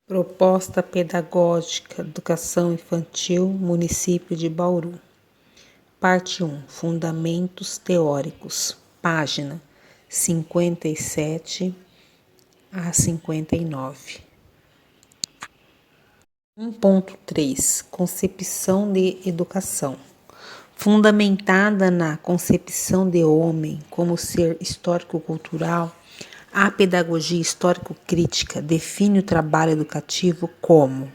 Proposta Pedagógica Educação Infantil, Município de Bauru. Parte 1. Fundamentos Teóricos. Página 57 a 59. 1.3. Concepção de educação. Fundamentada na concepção de homem como ser histórico-cultural, a pedagogia histórico-crítica define o trabalho educativo como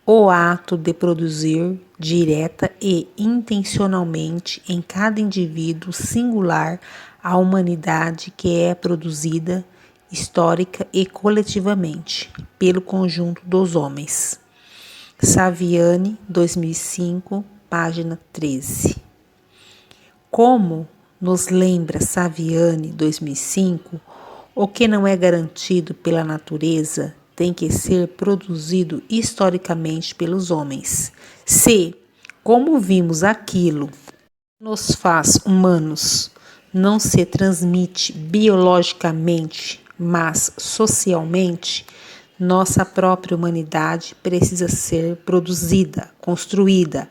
o ato de produzir, direta e intencionalmente em cada indivíduo singular, a humanidade que é produzida, histórica e coletivamente, pelo conjunto dos homens. Saviani, 2005, página 13. Como nos lembra Saviani, 2005, o que não é garantido pela natureza tem que ser produzido historicamente pelos homens. Se, como vimos aquilo nos faz humanos, não se transmite biologicamente, mas socialmente, nossa própria humanidade precisa ser produzida, construída.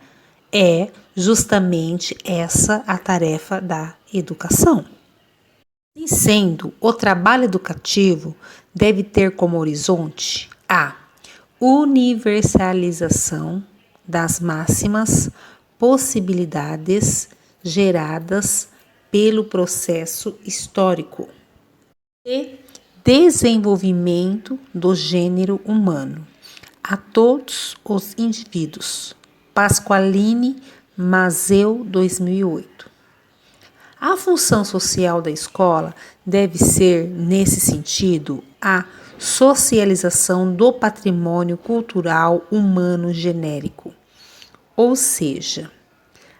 É justamente essa a tarefa da educação. Assim sendo, o trabalho educativo deve ter como horizonte a universalização das máximas possibilidades geradas pelo processo histórico e desenvolvimento do gênero humano a todos os indivíduos. Pasqualini, Mazeu, 2008. A função social da escola deve ser, nesse sentido, a socialização do patrimônio cultural humano genérico, ou seja,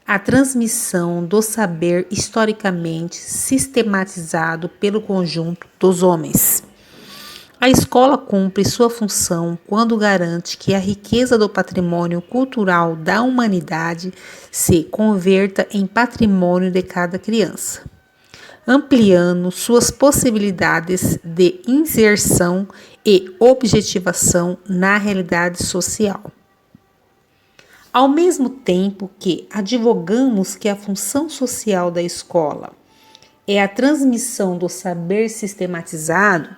a transmissão do saber historicamente sistematizado pelo conjunto dos homens. A escola cumpre sua função quando garante que a riqueza do patrimônio cultural da humanidade se converta em patrimônio de cada criança, ampliando suas possibilidades de inserção e objetivação na realidade social. Ao mesmo tempo que advogamos que a função social da escola é a transmissão do saber sistematizado,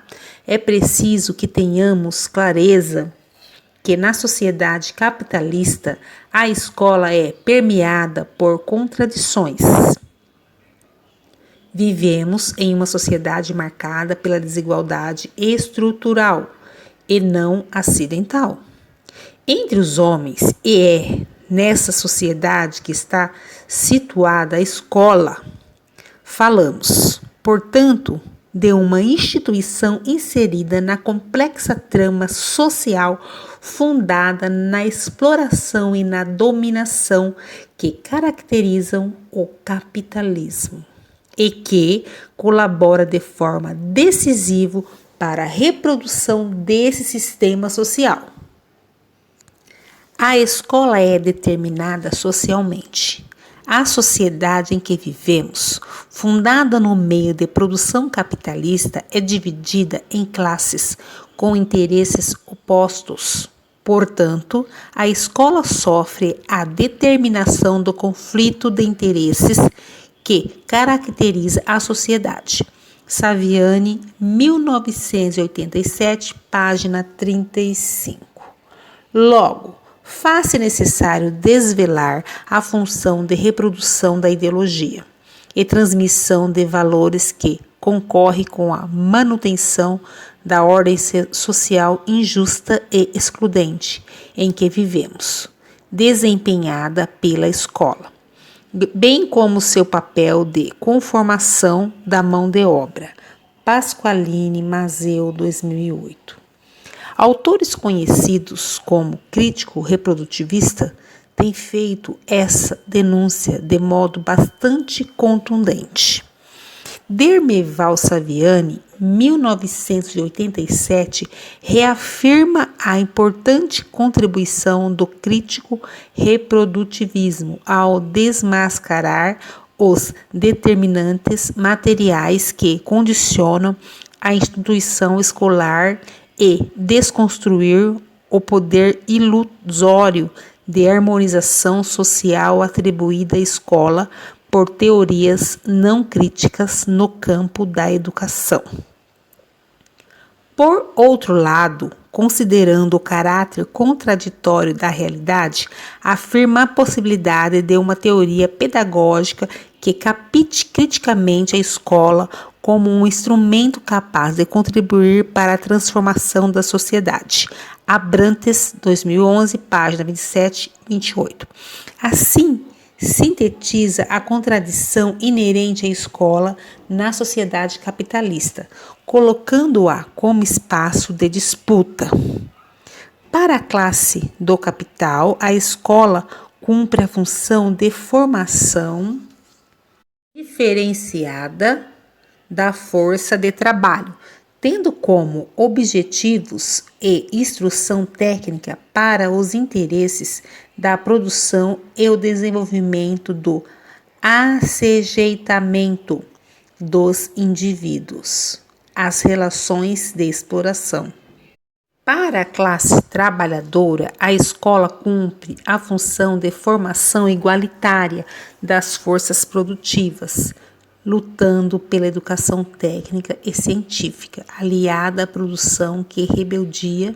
é preciso que tenhamos clareza que na sociedade capitalista a escola é permeada por contradições. Vivemos em uma sociedade marcada pela desigualdade estrutural e não acidental entre os homens, e é nessa sociedade que está situada a escola. Falamos, portanto, de uma instituição inserida na complexa trama social fundada na exploração e na dominação que caracterizam o capitalismo e que colabora de forma decisiva para a reprodução desse sistema social. A escola é determinada socialmente. A sociedade em que vivemos, fundada no meio de produção capitalista, é dividida em classes com interesses opostos. Portanto, a escola sofre a determinação do conflito de interesses que caracteriza a sociedade. Saviani, 1987, página 35. Logo, faz-se necessário desvelar a função de reprodução da ideologia e transmissão de valores que concorre com a manutenção da ordem social injusta e excludente em que vivemos, desempenhada pela escola, bem como seu papel de conformação da mão de obra. Pasqualini, Mazeu, 2008. Autores conhecidos como crítico reprodutivista têm feito essa denúncia de modo bastante contundente. Dermeval Saviani, 1987, reafirma a importante contribuição do crítico reprodutivismo ao desmascarar os determinantes materiais que condicionam a instituição escolar e desconstruir o poder ilusório de harmonização social atribuída à escola por teorias não críticas no campo da educação. Por outro lado, considerando o caráter contraditório da realidade, afirma a possibilidade de uma teoria pedagógica que capite criticamente a escola como um instrumento capaz de contribuir para a transformação da sociedade. Abrantes, 2011, página 27 e 28. Assim, sintetiza a contradição inerente à escola na sociedade capitalista, colocando-a como espaço de disputa. Para a classe do capital, a escola cumpre a função de formação diferenciada da força de trabalho, tendo como objetivos e instrução técnica para os interesses da produção e o desenvolvimento do assejeitamento dos indivíduos, as relações de exploração. Para a classe trabalhadora, a escola cumpre a função de formação igualitária das forças produtivas, lutando pela educação técnica e científica, aliada à produção que rebeldia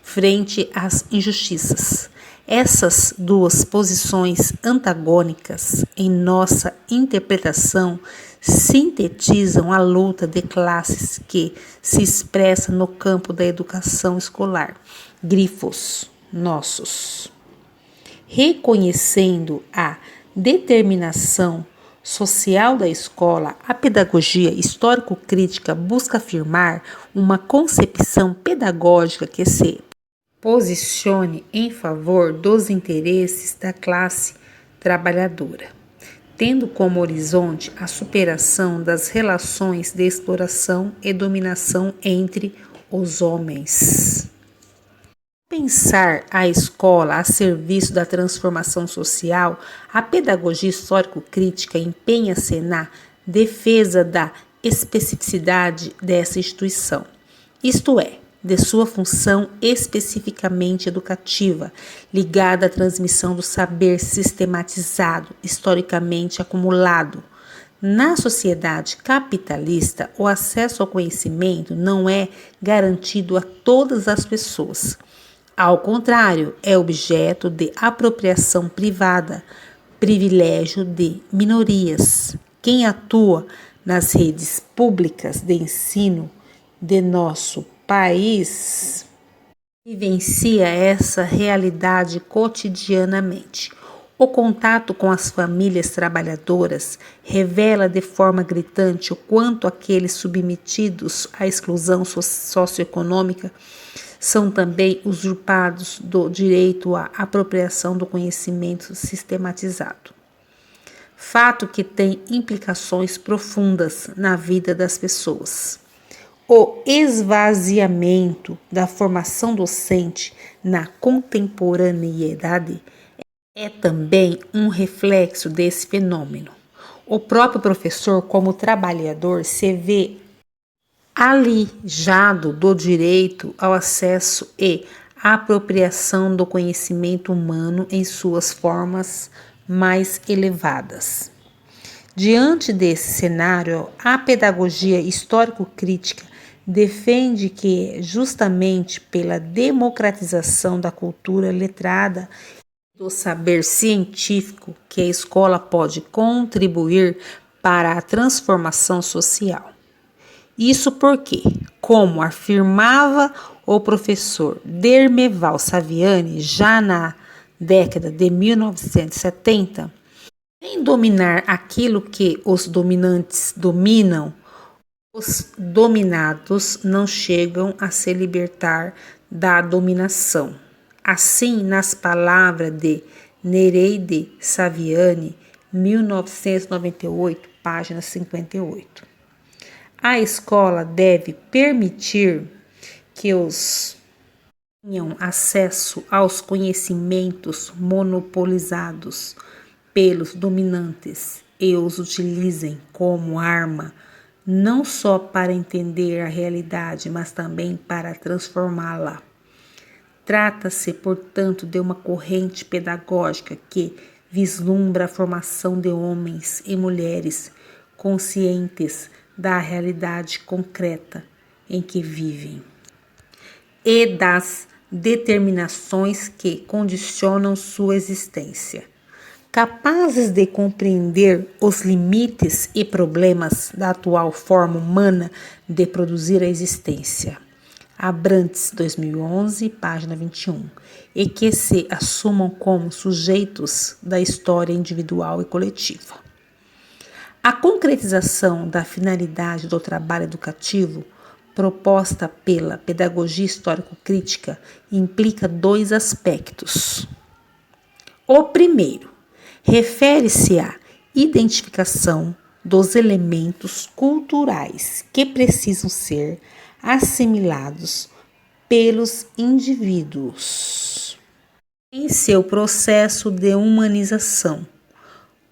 frente às injustiças. Essas duas posições antagônicas, em nossa interpretação, sintetizam a luta de classes que se expressa no campo da educação escolar. Grifos nossos. Reconhecendo a determinação social da escola, a pedagogia histórico-crítica busca afirmar uma concepção pedagógica que se posicione em favor dos interesses da classe trabalhadora, tendo como horizonte a superação das relações de exploração e dominação entre os homens. Pensar a escola a serviço da transformação social, a pedagogia histórico-crítica empenha-se na defesa da especificidade dessa instituição, isto é, de sua função especificamente educativa, ligada à transmissão do saber sistematizado, historicamente acumulado. Na sociedade capitalista, o acesso ao conhecimento não é garantido a todas as pessoas. Ao contrário, é objeto de apropriação privada, privilégio de minorias. Quem atua nas redes públicas de ensino de nosso país vivencia essa realidade cotidianamente. O contato com as famílias trabalhadoras revela de forma gritante o quanto aqueles submetidos à exclusão socioeconômica são também usurpados do direito à apropriação do conhecimento sistematizado. Fato que tem implicações profundas na vida das pessoas. O esvaziamento da formação docente na contemporaneidade é também um reflexo desse fenômeno. O próprio professor, como trabalhador, se vê alijado do direito ao acesso e apropriação do conhecimento humano em suas formas mais elevadas. Diante desse cenário, a pedagogia histórico-crítica defende que, justamente pela democratização da cultura letrada e do saber científico, que a escola pode contribuir para a transformação social. Isso porque, como afirmava o professor Dermeval Saviani já na década de 1970, sem dominar aquilo que os dominantes dominam, os dominados não chegam a se libertar da dominação. Assim, nas palavras de Nereide Saviani, 1998, página 58. A escola deve permitir que os tenham acesso aos conhecimentos monopolizados pelos dominantes e os utilizem como arma não só para entender a realidade, mas também para transformá-la. Trata-se, portanto, de uma corrente pedagógica que vislumbra a formação de homens e mulheres conscientes da realidade concreta em que vivem e das determinações que condicionam sua existência. Capazes de compreender os limites e problemas da atual forma humana de produzir a existência. Abrantes, 2011, página 21. E que se assumam como sujeitos da história individual e coletiva. A concretização da finalidade do trabalho educativo proposta pela pedagogia histórico-crítica implica dois aspectos. O primeiro refere-se à identificação dos elementos culturais que precisam ser assimilados pelos indivíduos em seu processo de humanização.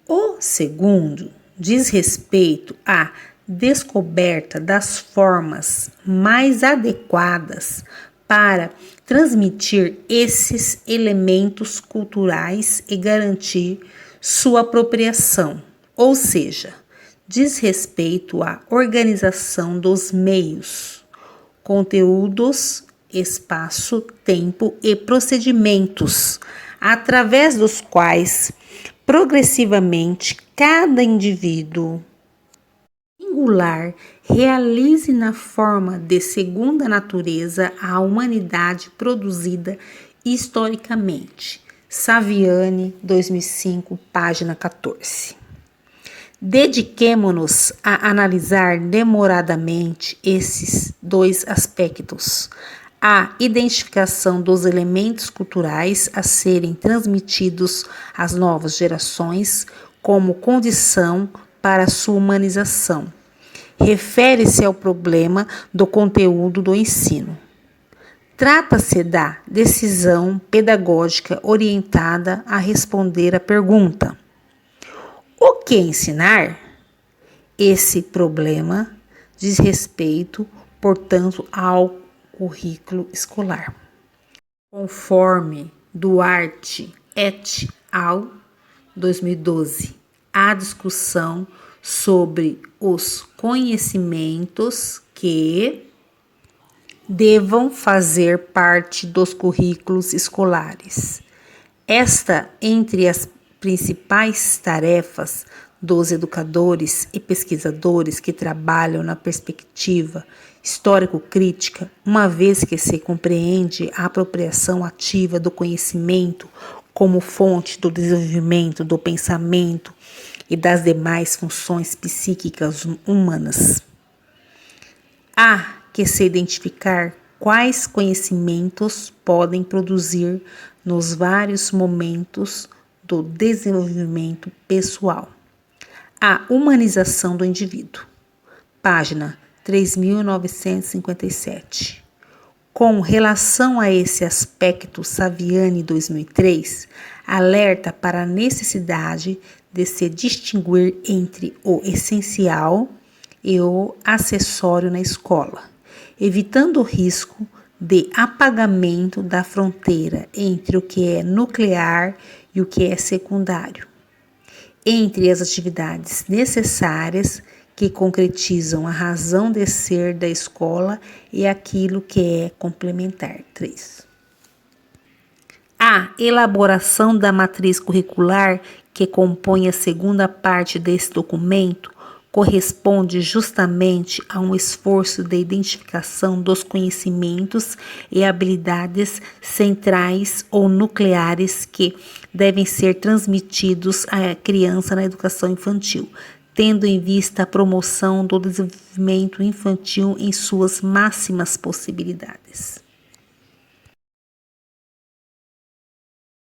O segundo diz respeito à descoberta das formas mais adequadas para transmitir esses elementos culturais e garantir sua apropriação, ou seja, diz respeito à organização dos meios, conteúdos, espaço, tempo e procedimentos, através dos quais progressivamente cada indivíduo singular realize na forma de segunda natureza a humanidade produzida historicamente. Saviani, 2005, página 14. Dediquemo-nos a analisar demoradamente esses dois aspectos: a identificação dos elementos culturais a serem transmitidos às novas gerações como condição para sua humanização. Refere-se ao problema do conteúdo do ensino. Trata-se da decisão pedagógica orientada a responder à pergunta: o que ensinar? Esse problema diz respeito, portanto, ao currículo escolar. Conforme Duarte et al., 2012, a discussão sobre os conhecimentos que devam fazer parte dos currículos escolares. Esta, entre as principais tarefas dos educadores e pesquisadores que trabalham na perspectiva histórico-crítica, uma vez que se compreende a apropriação ativa do conhecimento como fonte do desenvolvimento do pensamento e das demais funções psíquicas humanas. Há que se identificar quais conhecimentos podem produzir nos vários momentos do desenvolvimento pessoal. A humanização do indivíduo. Página 3957. Com relação a esse aspecto, Saviani, 2003, alerta para a necessidade de se distinguir entre o essencial e o acessório na escola, evitando o risco de apagamento da fronteira entre o que é nuclear e o que é secundário, entre as atividades necessárias que concretizam a razão de ser da escola e aquilo que é complementar. 3. A elaboração da matriz curricular, que compõe a segunda parte desse documento, corresponde justamente a um esforço de identificação dos conhecimentos e habilidades centrais ou nucleares que devem ser transmitidos à criança na educação infantil, tendo em vista a promoção do desenvolvimento infantil em suas máximas possibilidades.